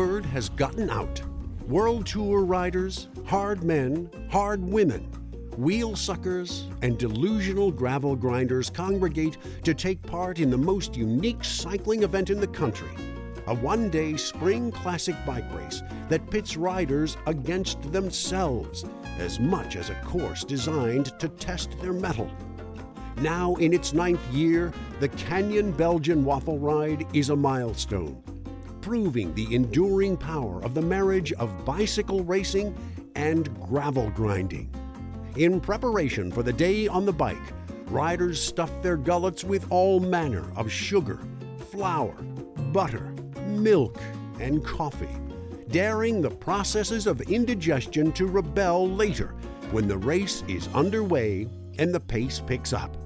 word has gotten out. World Tour riders, hard men, hard women, wheel suckers, and delusional gravel grinders congregate to take part in the most unique cycling event in the country, a one-day spring classic bike race that pits riders against themselves as much as a course designed to test their mettle. Now in its 9th year, the Canyon Belgian Waffle Ride is a milestone, proving the enduring power of the marriage of bicycle racing and gravel grinding. In preparation for the day on the bike, riders stuff their gullets with all manner of sugar, flour, butter, milk, and coffee, daring the processes of indigestion to rebel later when the race is underway and the pace picks up.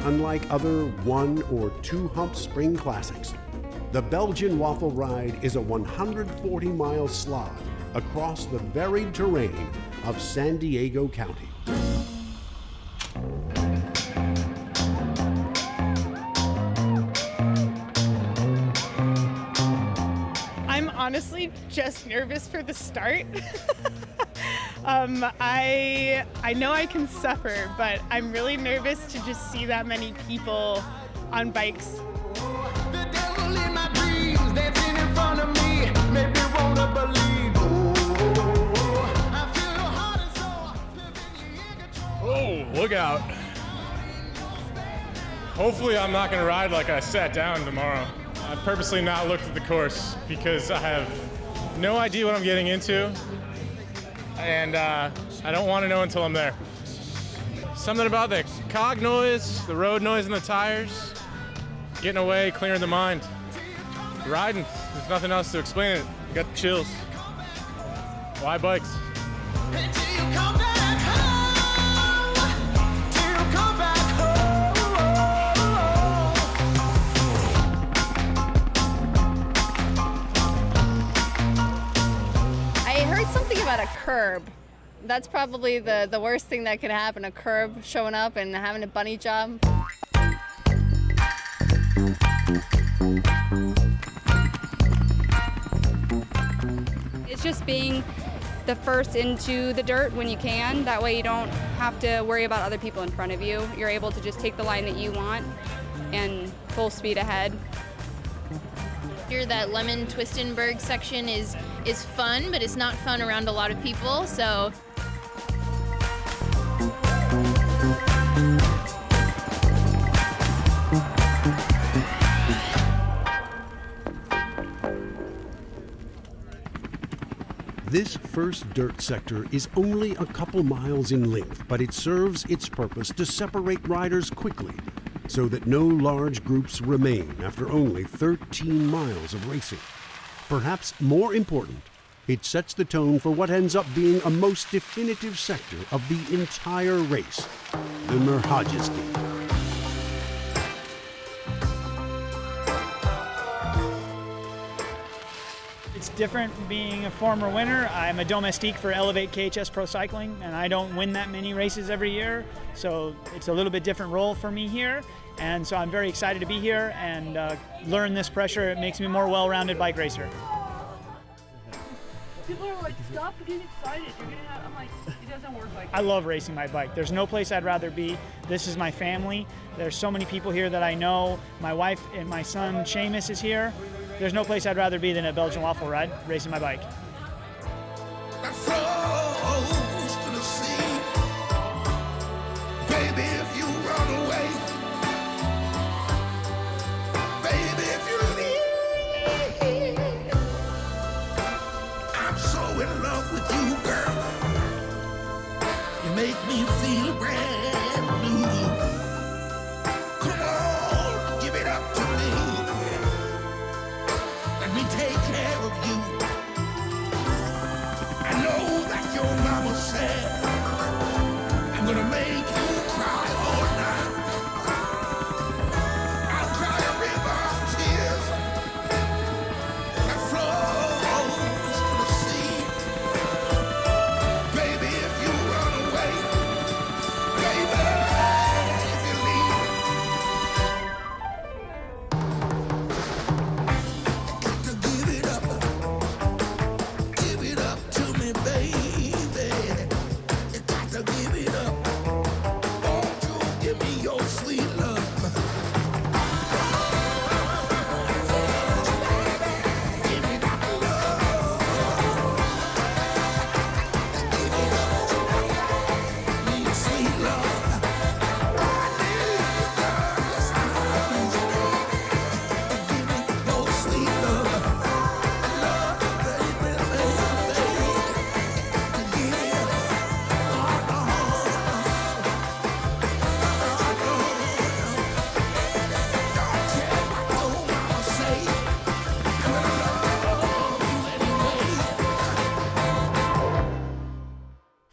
Unlike other 1 or 2 hump spring classics, the Belgian Waffle Ride is a 140-mile slog across the varied terrain of San Diego County. I'm honestly just nervous for the start. I know I can suffer, but I'm really nervous to just see that many people on bikes. The devil in my dreams dancing in front of me, made me wanna believe. I feel your heart and soul. Oh, look out. Hopefully I'm not going to ride like I sat down tomorrow. I purposely not looked at the course because I have no idea what I'm getting into, and I don't want to know until I'm there. Something about the cog noise, the road noise in the tires, getting away, clearing the mind. Riding, there's nothing else to explain it. You got the chills. Why bikes? Until you come back home, till you come back I heard something about a curb. That's probably the worst thing that could happen, a curb showing up and having a bunny job. It's just being the first into the dirt when you can. That way you don't have to worry about other people in front of you. You're able to just take the line that you want and full speed ahead. Here, that Lemon Twistenberg section is fun, but it's not fun around a lot of people, so. This first dirt sector is only a couple miles in length, but it serves its purpose to separate riders quickly so that no large groups remain after only 13 miles of racing. Perhaps more important, it sets the tone for what ends up being a most definitive sector of the entire race, the Merhages Gate. It's different being a former winner. I'm a domestique for Elevate KHS Pro Cycling, and I don't win that many races every year, so it's a little bit different role for me here. And so I'm very excited to be here and learn this pressure. It makes me a more well-rounded bike racer. People are like, stop getting excited. You're gonna have, I'm like, it doesn't work like that. I love racing my bike. There's no place I'd rather be. This is my family. There's so many people here that I know. My wife and my son, Seamus, is here. There's no place I'd rather be than a Belgian Waffle Ride, racing my bike. that flows to the sea. Baby, if you run away, baby, if you leave, I'm so in love with you, girl. You make me feel brand new. Come on, give it up to me. Let me take care of you. I know that your mama said I'm gonna make you cry all night. I'll cry a river of tears that flows to the sea. Baby, if you run away,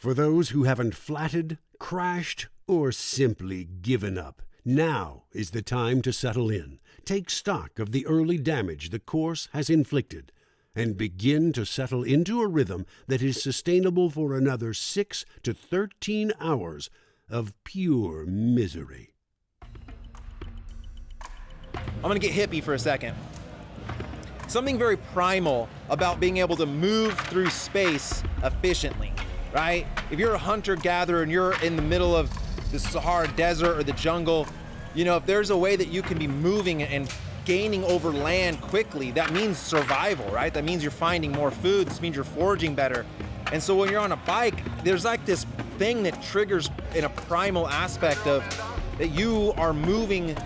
For those who haven't flatted, crashed, or simply given up, now is the time to settle in, take stock of the early damage the course has inflicted, and begin to settle into a rhythm that is sustainable for another 6 to 13 hours of pure misery. I'm going to get hippie for a second. Something very primal about being able to move through space efficiently, right? If you're a hunter-gatherer and you're in the middle of the Sahara Desert or the jungle, if there's a way that you can be moving and gaining over land quickly, that means survival, right? That means you're finding more food. This means you're foraging better. And so when you're on a bike, there's like this thing that triggers in a primal aspect of that you are moving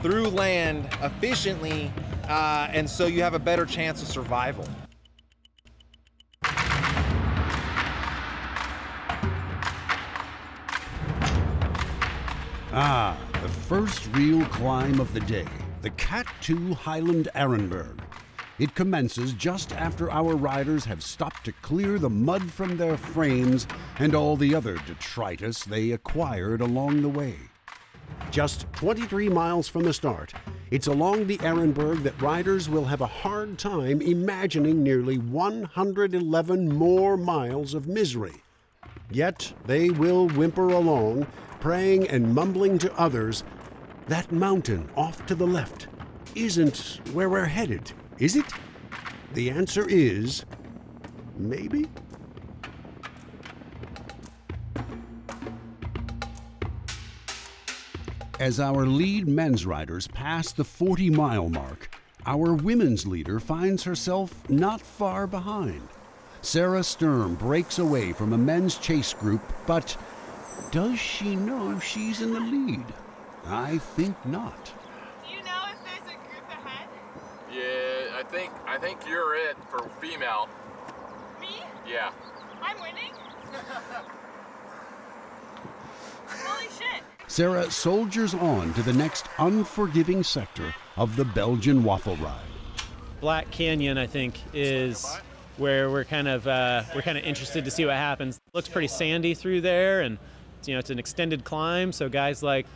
through land efficiently, and so you have a better chance of survival. The first real climb of the day, the Cat 2 Highland Ehrenberg. It commences just after our riders have stopped to clear the mud from their frames and all the other detritus they acquired along the way. Just 23 miles from the start, it's along the Ehrenberg that riders will have a hard time imagining nearly 111 more miles of misery. Yet they will whimper along, praying and mumbling to others, "That mountain off to the left isn't where we're headed, is it?" The answer is, maybe. As our lead men's riders pass the 40-mile mark, our women's leader finds herself not far behind. Sarah Sturm breaks away from a men's chase group, but does she know she's in the lead? I think not. Do you know if there's a group ahead? Yeah, I think you're it for female. Me? Yeah. I'm winning? Holy shit. Sarah soldiers on to the next unforgiving sector of the Belgian Waffle Ride. Black Canyon, I think, is where we're kind of interested to see what happens. It looks pretty sandy through there, and it's an extended climb, so guys like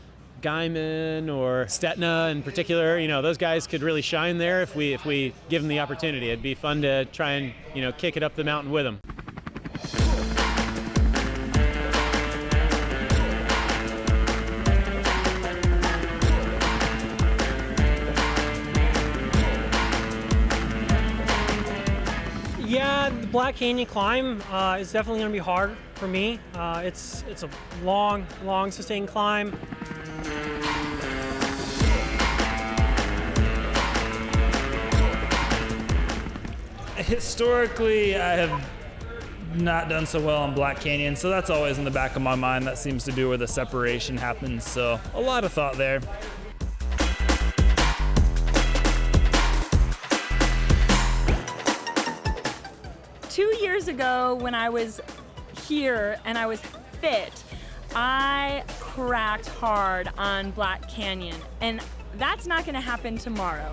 Guyman or Stetna in particular, those guys could really shine there if we give them the opportunity. It'd be fun to try and kick it up the mountain with them. Yeah, the Black Canyon climb is definitely going to be hard for me. It's a long, sustained climb. Historically, I have not done so well on Black Canyon, so that's always in the back of my mind. That seems to be where the separation happens, so a lot of thought there. Years ago, when I was here and I was fit, I cracked hard on Black Canyon, and that's not going to happen tomorrow.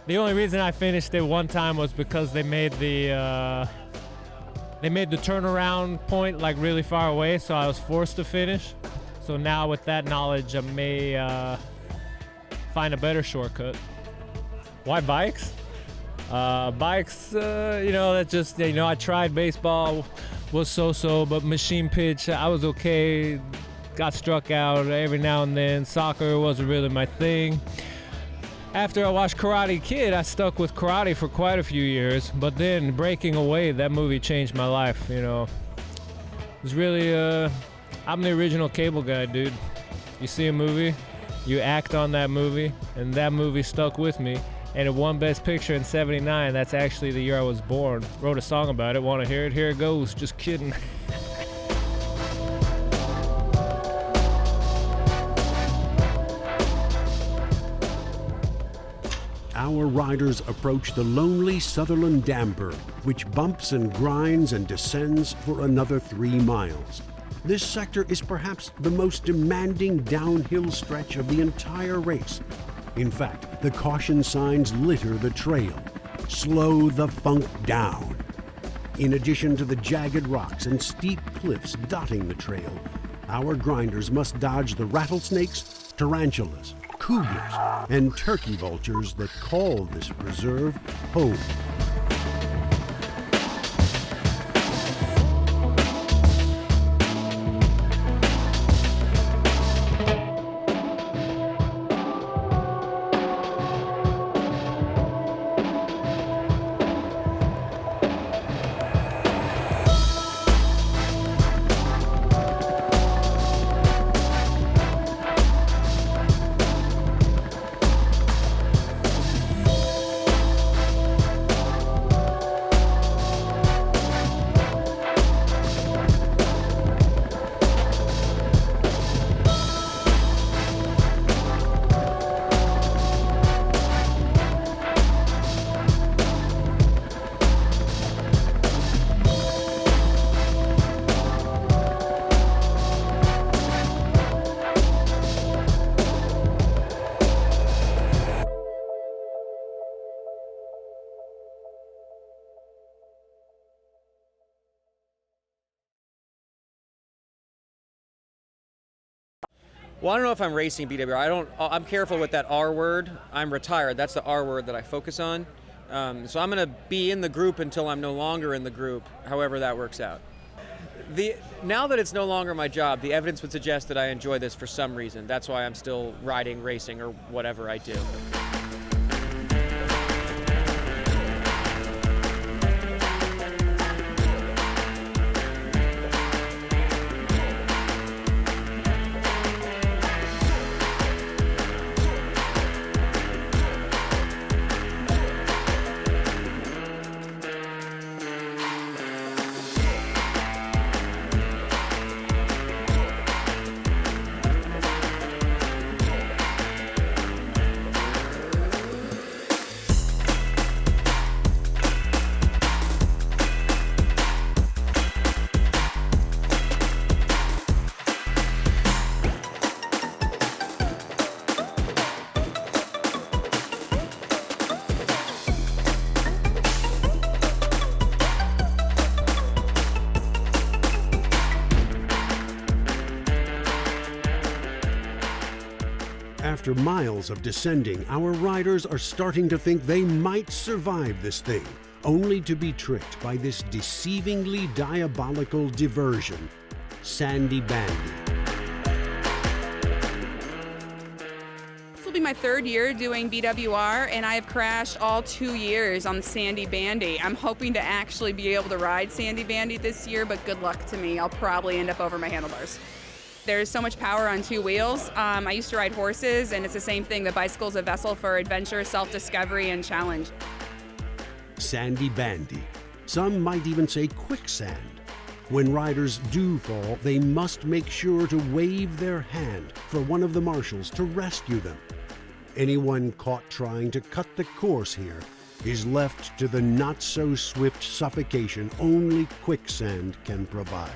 The only reason I finished it one time was because they made the turnaround point like really far away, so I was forced to finish. So now with that knowledge, I may find a better shortcut. Why bikes? Bikes, that just, I tried baseball, was so-so, but machine pitch, I was okay. got struck out every now and then. Soccer wasn't really my thing. After I watched Karate Kid, I stuck with karate for quite a few years, but then Breaking Away, that movie changed my life, you know. It was really, I'm the original cable guy, dude. You see a movie, you act on that movie, and that movie stuck with me. And it won Best Picture in '79. That's actually the year I was born. Wrote a song about it. Want to hear it? Here it goes. Just kidding. Our riders approach the lonely Sutherland damper, which bumps and grinds and descends for another 3 miles. This sector is perhaps the most demanding downhill stretch of the entire race. In fact, the caution signs litter the trail. Slow the funk down. In addition to the jagged rocks and steep cliffs dotting the trail, our grinders must dodge the rattlesnakes, tarantulas, cougars, and turkey vultures that call this reserve home. Well, I don't know if I'm racing BWR. I'm careful with that R word. I'm retired. That's the R word that I focus on. So I'm going to be in the group until I'm no longer in the group, however that works out. Now that it's no longer my job, the evidence would suggest that I enjoy this for some reason. That's why I'm still riding, racing, or whatever I do. After miles of descending, our riders are starting to think they might survive this thing, only to be tricked by this deceivingly diabolical diversion, sandy bandy. This will be my 3rd year doing BWR, and I have crashed all 2 years on the sandy bandy. I'm hoping to actually be able to ride sandy bandy this year, but good luck to me. I'll probably end up over my handlebars. There's so much power on 2 wheels. I used to ride horses, and it's the same thing. The bicycle's a vessel for adventure, self-discovery, and challenge. Sandy bandy. Some might even say quicksand. When riders do fall, they must make sure to wave their hand for one of the marshals to rescue them. Anyone caught trying to cut the course here is left to the not-so-swift suffocation only quicksand can provide.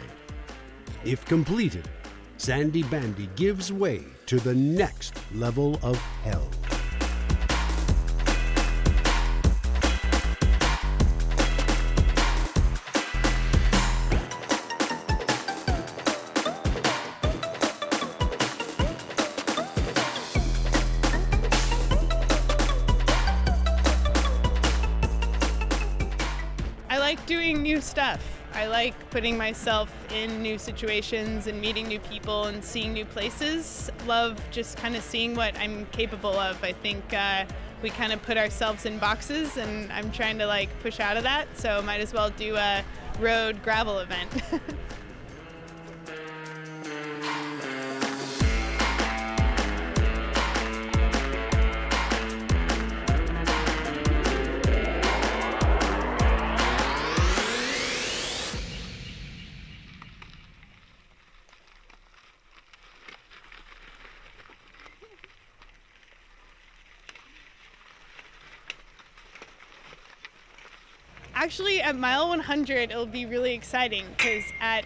If completed, Sandy Bandy gives way to the next level of hell. I like doing new stuff. I like putting myself in new situations and meeting new people and seeing new places. Love just kind of seeing what I'm capable of. I think we kind of put ourselves in boxes, and I'm trying to like push out of that, so might as well do a road gravel event. Actually, at mile 100, it'll be really exciting because at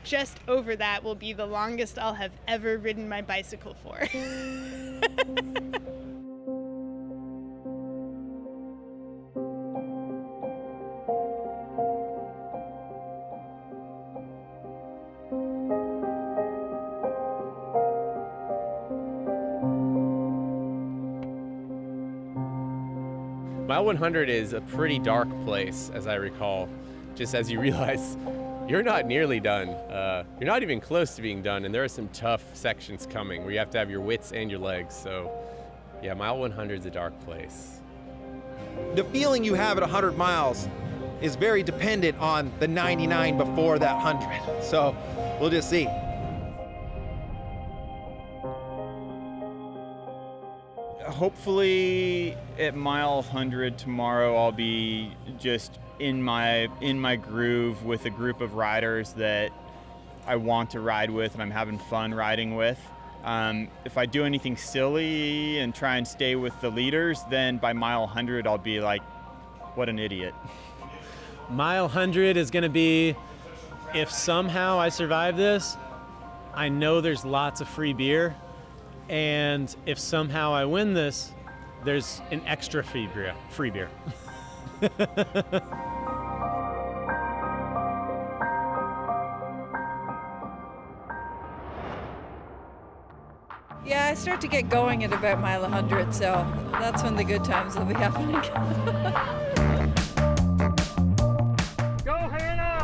just over that will be the longest I'll have ever ridden my bicycle for. Mile 100 is a pretty dark place, as I recall, just as you realize you're not nearly done. You're not even close to being done, and there are some tough sections coming where you have to have your wits and your legs. So, yeah, mile 100 is a dark place. The feeling you have at 100 miles is very dependent on the 99 before that 100. So, we'll just see. Hopefully at mile 100 tomorrow I'll be just in my groove with a group of riders that I want to ride with and I'm having fun riding with. If I do anything silly and try and stay with the leaders, then by mile 100 I'll be like, what an idiot. Mile 100 is going to be, if somehow I survive this, I know there's lots of free beer. And if somehow I win this, there's an extra free beer. Yeah, I start to get going at about mile 100, so that's when the good times will be happening.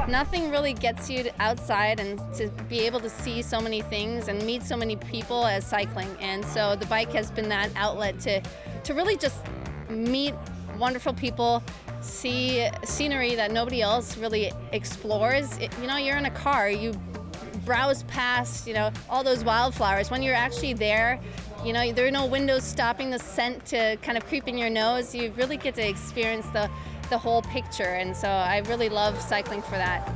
Nothing really gets you outside and to be able to see so many things and meet so many people as cycling. And so the bike has been that outlet to really just meet wonderful people, see scenery that nobody else really explores. You're in a car, you browse past, all those wildflowers. When you're actually there, there are no windows stopping the scent to kind of creep in your nose. You really get to experience the whole picture, and so I really love cycling for that.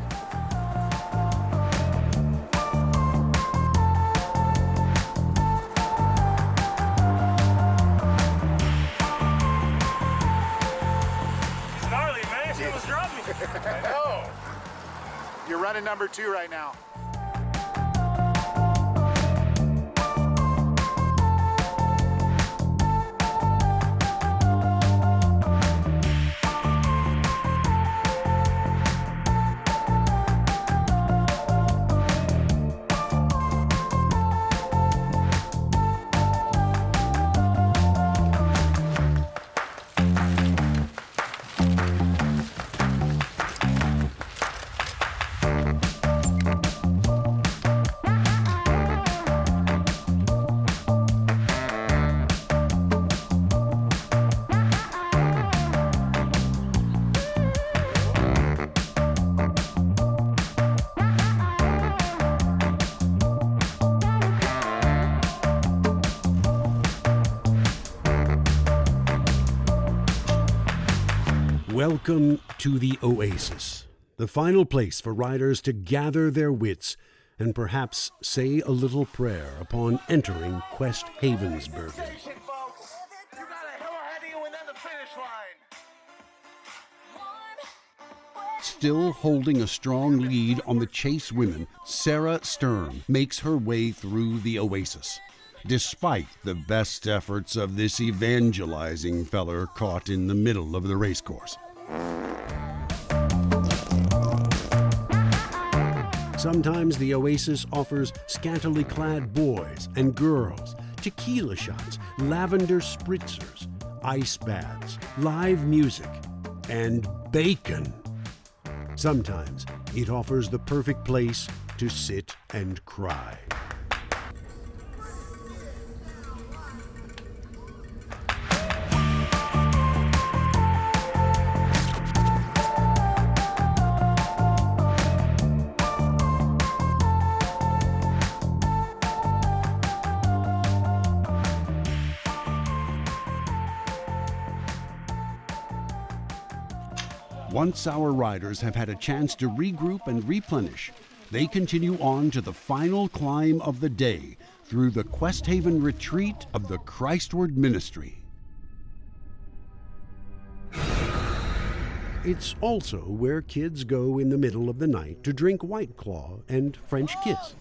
It's gnarly, man. She almost dropped me. I know. You're running number 2 right now. Welcome to the Oasis, the final place for riders to gather their wits and perhaps say a little prayer upon entering Quest Havensbergen. Still holding a strong lead on the chase women, Sarah Sturm makes her way through the Oasis, despite the best efforts of this evangelizing feller caught in the middle of the racecourse. Sometimes the Oasis offers scantily clad boys and girls, tequila shots, lavender spritzers, ice baths, live music, and bacon. Sometimes It offers the perfect place to sit and cry. Once our riders have had a chance to regroup and replenish, they continue on to the final climb of the day through the Questhaven retreat of the Christward Ministry. It's also where kids go in the middle of the night to drink White Claw and French kiss.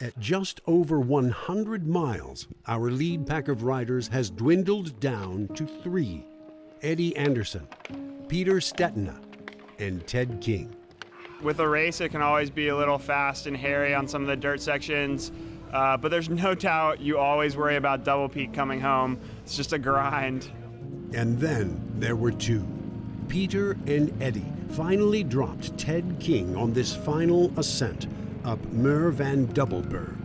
At just over 100 miles, our lead pack of riders has dwindled down to 3. Eddie Anderson, Peter Stetina, and Ted King. With a race, it can always be a little fast and hairy on some of the dirt sections, but there's no doubt you always worry about double peak coming home. It's just a grind. And then there were 2. Peter and Eddie finally dropped Ted King on this final ascent up Muur van Dubbelberg,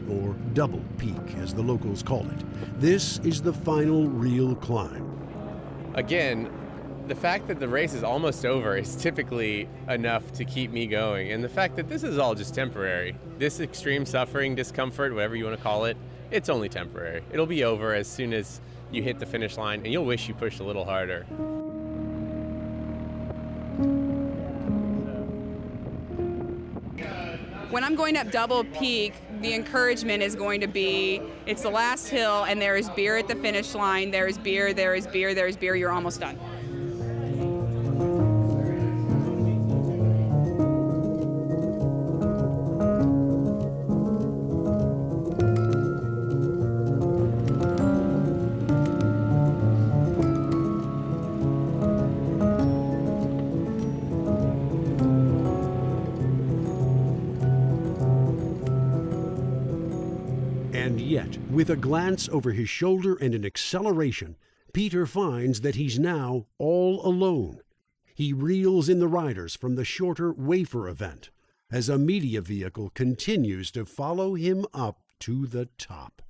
or Double Peak as the locals call it. This is the final real climb. Again, the fact that the race is almost over is typically enough to keep me going, and the fact that this is all just temporary. This extreme suffering, discomfort, whatever you want to call it, it's only temporary. It'll be over as soon as you hit the finish line, and you'll wish you pushed a little harder. When I'm going up Double Peak, the encouragement is going to be, it's the last hill and there is beer at the finish line, there is beer, there is beer, there is beer, you're almost done. With a glance over his shoulder and an acceleration, Peter finds that he's now all alone. He reels in the riders from the shorter wafer event as a media vehicle continues to follow him up to the top.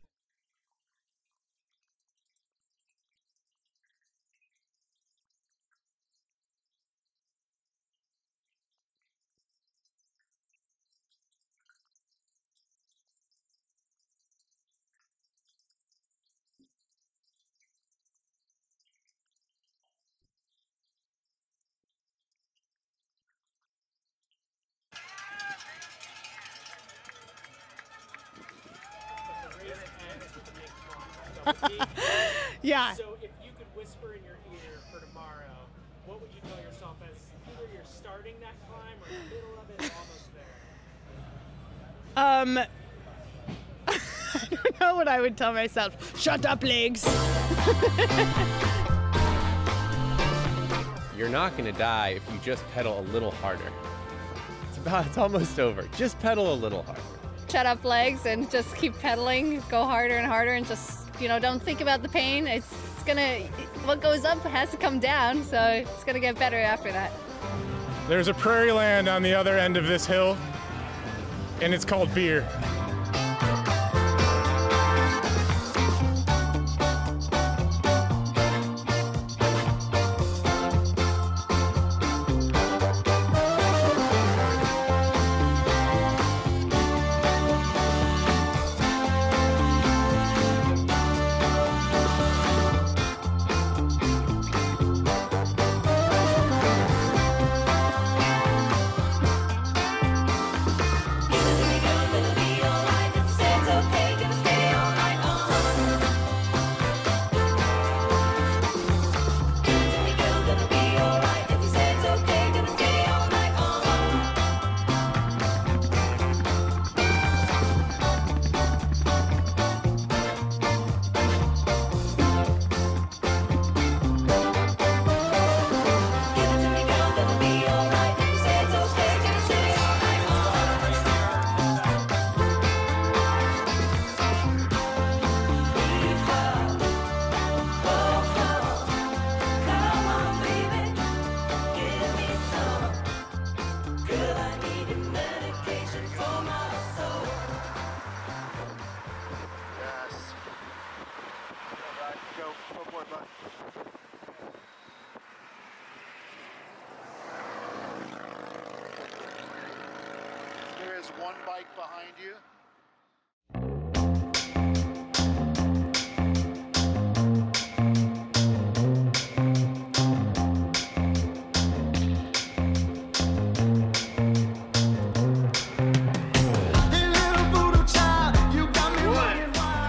Yeah. So if you could whisper in your ear for tomorrow, what would you tell yourself as either you're starting that climb or in the middle of it or almost there? I don't know what I would tell myself. Shut up, legs. You're not going to die if you just pedal a little harder. It's almost over. Just pedal a little harder. Shut up, legs, and just keep pedaling. Go harder and harder, and just, don't think about the pain. It's gonna, what goes up has to come down, so it's gonna get better after that. There's a prairie land on the other end of this hill, and it's called beer. Gonna be forward, bud. There is one bike behind you.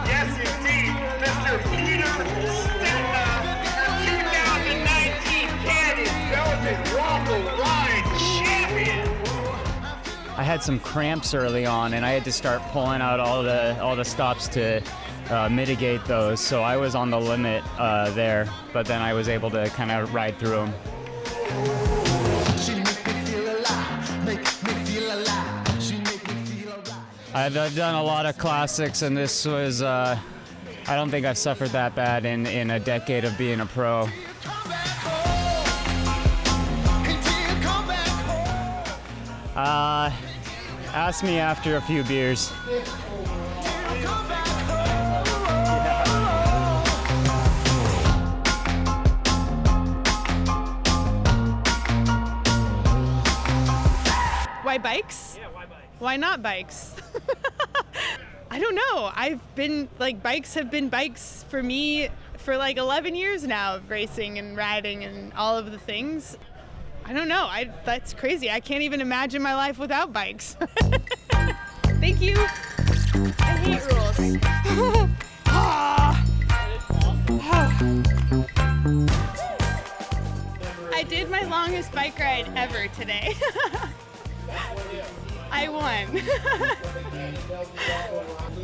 Yes, indeed, Mr. Peter Stenna, your 2019 Canyon Belgian Waffle Ride champion. I had some cramps early on, and I had to start pulling out all the stops to mitigate those. So I was on the limit there, but then I was able to kind of ride through them. I've done a lot of classics, and this was, I don't think I've suffered that bad in a decade of being a pro. Ask me after a few beers. Why bikes? Yeah, why bikes? Why not bikes? I don't know. Bikes have been bikes for me for like 11 years now of racing and riding and all of the things. I don't know. That's crazy. I can't even imagine my life without bikes. Thank you. I hate rules. I did my longest bike ride ever today. I won.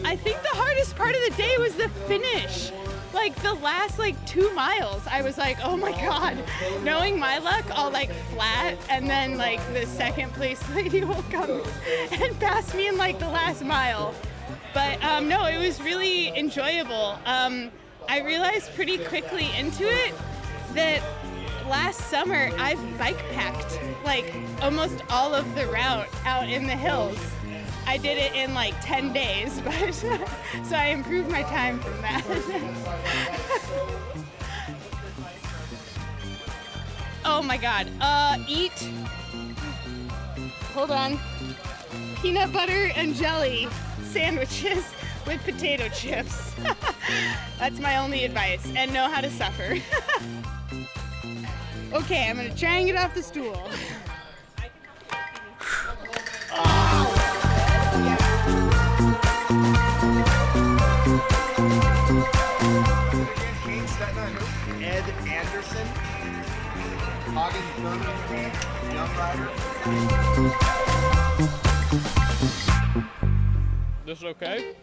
I think the hardest part of the day was the finish. Like the last 2 miles, I was like, oh my God. Knowing my luck, I'll flat, and then the second place lady will come and pass me in the last mile. But no, it was really enjoyable. I realized pretty quickly into it that last summer I've bike packed almost all of the route out in the hills. I did it in 10 days, but so I improved my time from that. Oh my God, hold on, peanut butter and jelly sandwiches with potato chips. That's my only advice, and know how to suffer. Okay, I'm gonna try and get off the stool. Ed Anderson, Hagen Birmingham, young rider. This okay?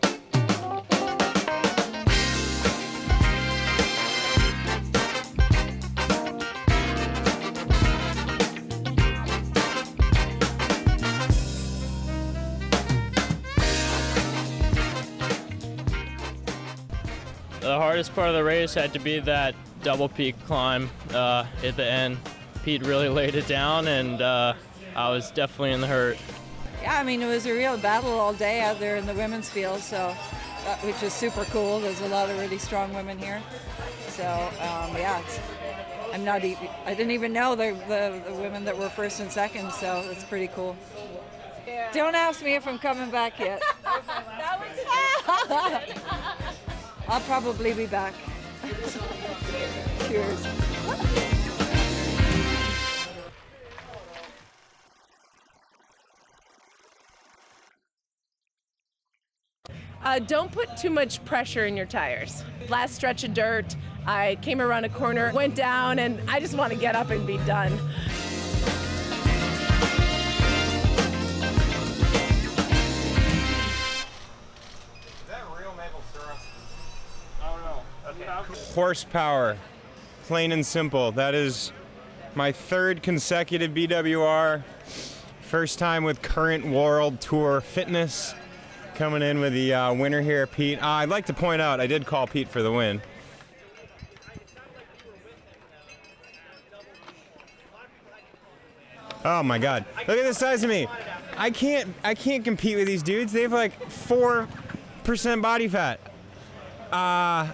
The hardest part of the race had to be that double peak climb at the end. Pete really laid it down, and I was definitely in the hurt. Yeah, I mean, it was a real battle all day out there in the women's field, so which is super cool. There's a lot of really strong women here. So, yeah, I didn't even know the women that were first and second, so it's pretty cool. Yeah. Don't ask me if I'm coming back yet. I'll probably be back. Cheers. Don't put too much pressure in your tires. Last stretch of dirt, I came around a corner, went down, and I just want to get up and be done. Is that real maple syrup? I don't know. Okay. Horsepower, plain and simple. That is my third consecutive BWR. First time with current World Tour fitness. Coming in with the winner here, Pete. I'd like to point out, I did call Pete for the win. Oh my God! Look at the size of me. I can't compete with these dudes. They have like 4% body fat. I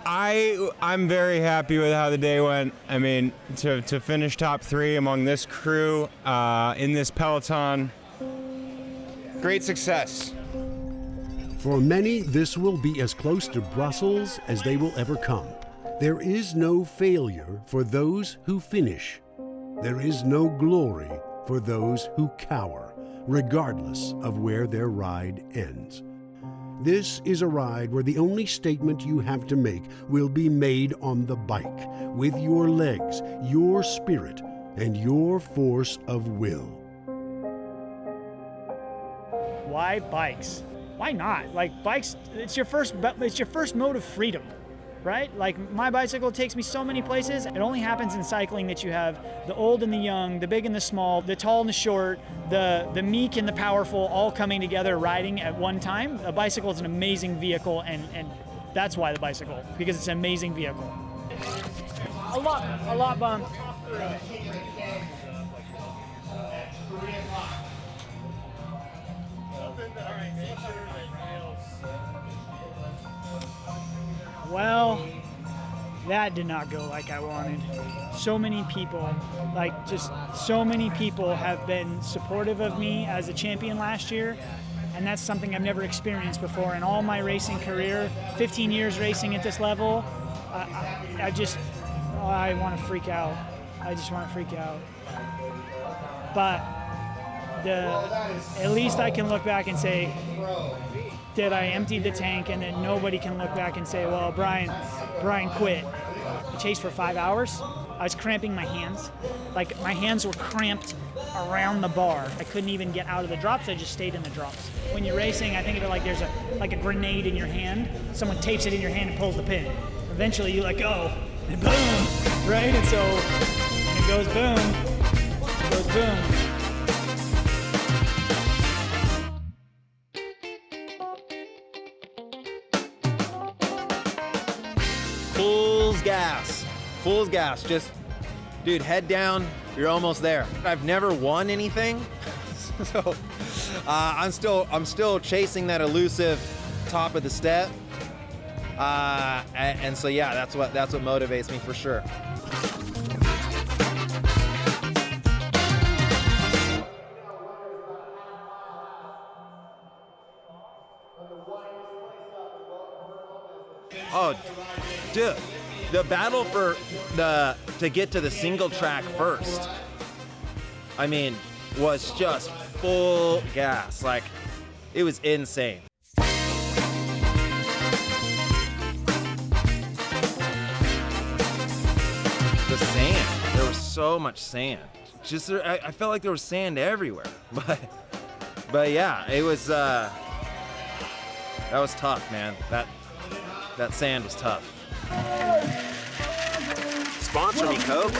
I'm very happy with how the day went. I mean, to finish top 3 among this crew in this peloton, great success. For many, this will be as close to Brussels as they will ever come. There is no failure for those who finish. There is no glory for those who cower, regardless of where their ride ends. This is a ride where the only statement you have to make will be made on the bike, with your legs, your spirit, and your force of will. Why bikes? Why not? Like, bikes, it's your first mode of freedom, right? Like, my bicycle takes me so many places. It only happens in cycling that you have the old and the young, the big and the small, the tall and the short, the meek and the powerful all coming together riding at one time. A bicycle is an amazing vehicle, and that's why the bicycle, because it's an amazing vehicle. A lot bump. Well, that did not go like I wanted. So many people have been supportive of me as a champion last year, and that's something I've never experienced before in all my racing career. 15 years racing at this level, I want to freak out. I just want to freak out. But at least I can look back and say that I emptied the tank, and then nobody can look back and say, well, Brian quit. I chased for 5 hours. I was cramping my hands. Like, my hands were cramped around the bar. I couldn't even get out of the drops. I just stayed in the drops. When you're racing, I think of it like there's a grenade in your hand. Someone tapes it in your hand and pulls the pin. Eventually you let go, and boom, right? And so it goes boom, it goes boom. Full gas. Just, dude, head down. You're almost there. I've never won anything, so I'm still chasing that elusive top of the step. And so yeah, that's what motivates me for sure. Oh, dude. The battle to get to the single track first, I mean, was just full gas. Like, it was insane. The sand, there was so much sand. I felt like there was sand everywhere. But yeah, it was, that was tough, man. That sand was tough. Sponsor me, Coke.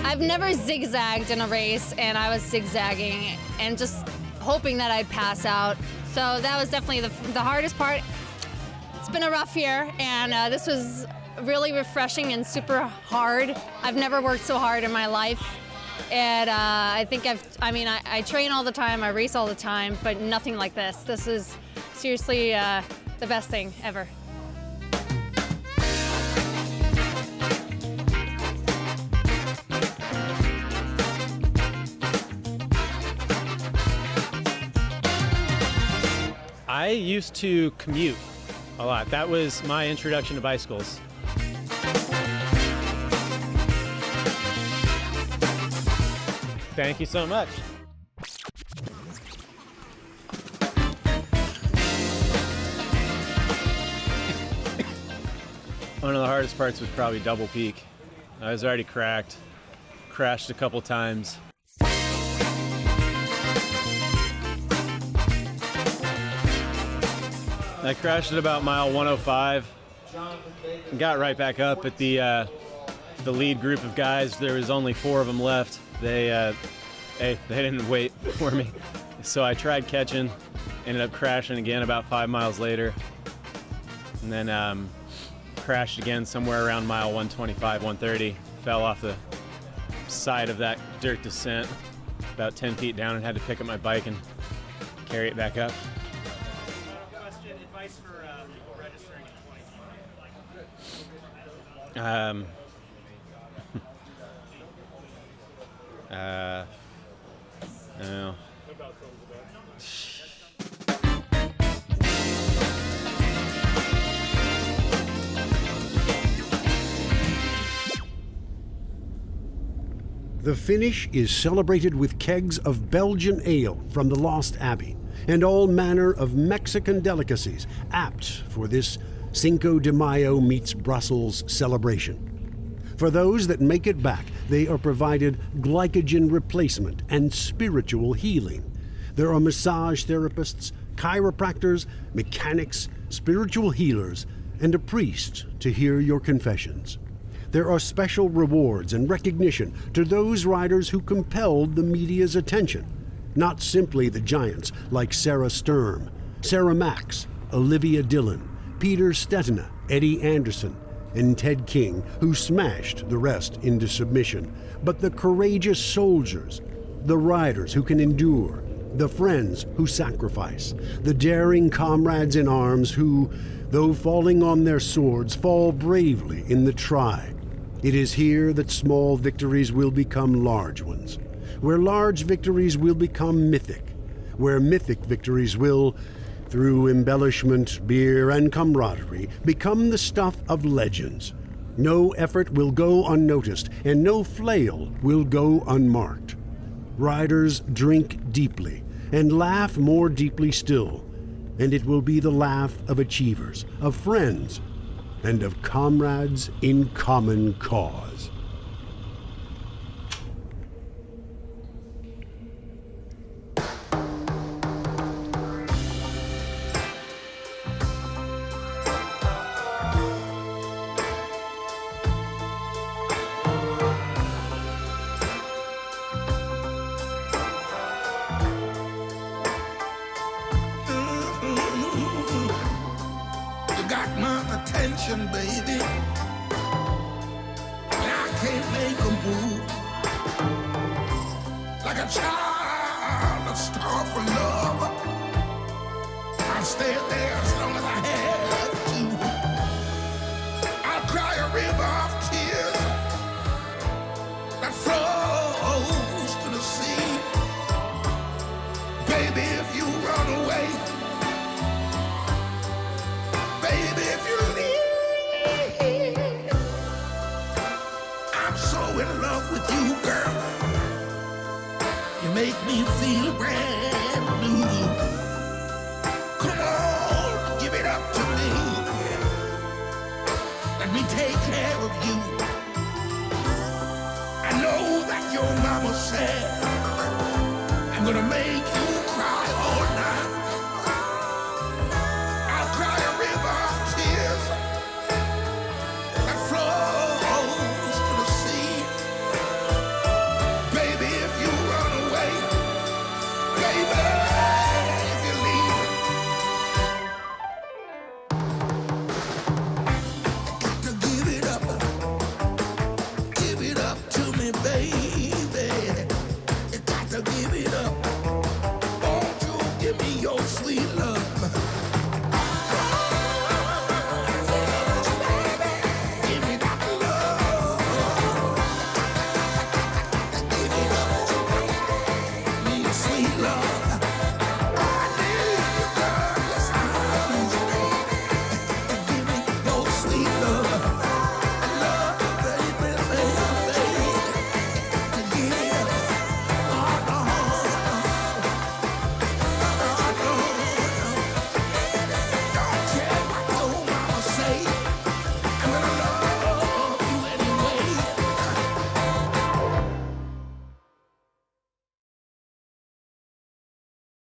I've never zigzagged in a race, and I was zigzagging and just hoping that I'd pass out. So that was definitely the hardest part. It's been a rough year, and this was really refreshing and super hard. I've never worked so hard in my life. And I think I train all the time, I race all the time, but nothing like this. This is seriously the best thing ever. I used to commute a lot. That was my introduction to bicycles. Thank you so much. One of the hardest parts was probably double peak. I was already cracked, crashed a couple times. I crashed at about mile 105 and got right back up at the the lead group of guys, there was only 4 of them left. They didn't wait for me. So I tried catching, ended up crashing again about 5 miles later. And then crashed again somewhere around mile 125, 130. Fell off the side of that dirt descent about 10 feet down and had to pick up my bike and carry it back up. Question, advice for people registering in 2020? I don't know. The finish is celebrated with kegs of Belgian ale from the Lost Abbey and all manner of Mexican delicacies apt for this Cinco de Mayo meets Brussels celebration. For those that make it back, they are provided glycogen replacement and spiritual healing. There are massage therapists, chiropractors, mechanics, spiritual healers, and a priest to hear your confessions. There are special rewards and recognition to those riders who compelled the media's attention, not simply the giants like Sarah Sturm, Sarah Max, Olivia Dillon, Peter Stetina, Eddie Anderson, and Ted King, who smashed the rest into submission, but the courageous soldiers, the riders who can endure, the friends who sacrifice, the daring comrades in arms who, though falling on their swords, fall bravely in the try. It is here that small victories will become large ones, where large victories will become mythic, where mythic victories will, through embellishment, beer, and camaraderie, become the stuff of legends. No effort will go unnoticed, and no flail will go unmarked. Riders drink deeply, and laugh more deeply still, and it will be the laugh of achievers, of friends, and of comrades in common cause. You got my attention, baby. And I can't make a move. Like a child, a star for love. I'll stay there as long as I have to. I'll cry a river of tears that flows to the sea. Baby, if you run away, baby, if you leave, I'm so in love with you, girl. You make me feel brand new. Come on, give it up to me. Let me take care of you. I know that your mama said I'm gonna make you cry all night. I'll cry a river of tears that flows to the sea. Baby, if you run away, baby, if you leave, got to give it up to me, baby.